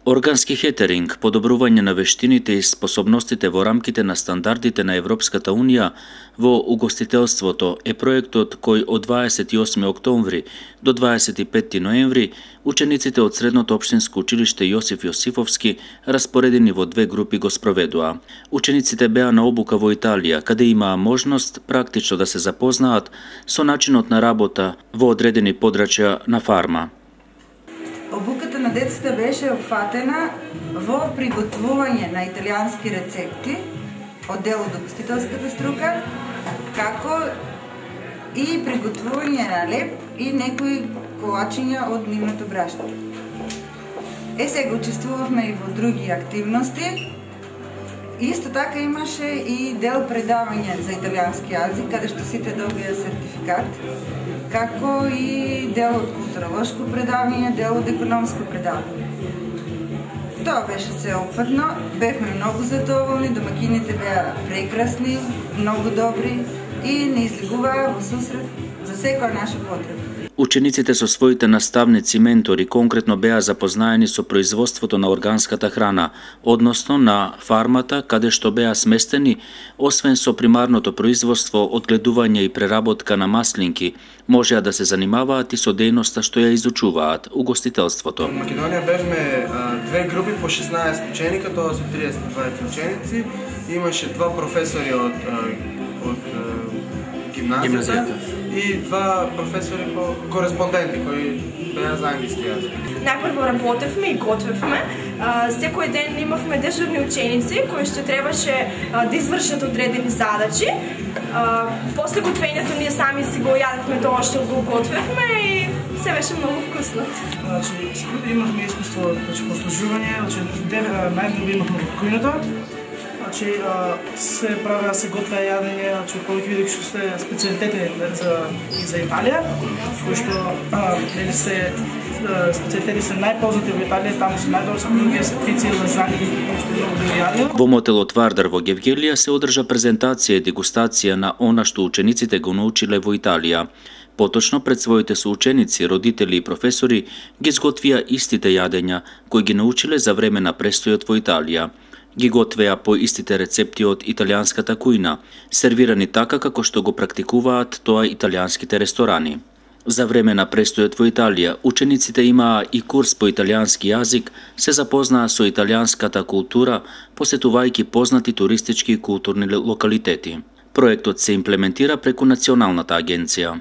Органски хетеринг, подобрување на вештините и способностите во рамките на стандардите на Европската Унија во угостителството е проектот кој од 28 октомври до 25 ноември учениците од Средното општинско училиште Јосиф Јосифовски, распоредени во две групи, го спроведува. Учениците беа на обука во Италија, каде имаа можност практично да се запознаат со начинот на работа во одредени подрачја на фарма. Обуката на децата беше опфатена во приготвување на италијански рецепти од дел од угостителската струка, како и приготвување на леп и некои колачиња од нивното брашно. Сега учествувавме и во други активности. Исто така имаше и дел предавање за италијански јазик, каде што сите добија сертификат, како и дел од културолошко предавање, дел од економско предавање. Тоа беше сеопфатно, бевме многу задоволни, домакините беа прекрасни, многу добри и не излегуваа во сусрет за секоја наша потреба. Учениците со своите наставници, ментори, конкретно беа запознаени со производството на органската храна, односно на фармата каде што беа сместени, освен со примарното производство, одгледување и преработка на маслинки, можеа да се занимаваат и со дејноста што ја изучуваат, угостителството. Во Македонија бевме две групи по 16 ученика, тоа се 32 ученици. Имаше два професори од гимназијата и два професори кореспонденти кои беа за англиски јазик. Најпрво работевме и готвевме. Секој ден имавме дежурни ученици кои што требаше да извршат одредени задачи. После готвењето ние сами си го јадевме тоа што го готвевме и се беше многу вкусно. Имавме искуство послужување, најдобро имавме во кујната. Се правеа, се готвеа јадење, повеќе видех што се специјалитети за Италија, кои што специјалитети се најпознати во Италија, таму се најдобро споменати пици, лазани, што многу добри јадења. Во мотелот Вардар во Гевгелија се одржа презентација и дегустација на она што учениците го научиле во Италија. Поточно пред своите соученици, родители и професори ги изготвија истите јадења кои ги научиле за време на престојот во Италија. Ги готвеа по истите рецепти од италијанската кујна, сервирани така како што го практикуваат тоа италијанските ресторани. За време на престојот во Италија, учениците имаа и курс по италијански јазик, се запознаа со италијанската култура, посетувајќи познати туристички и културни локалитети. Проектот се имплементира преку Националната агенција.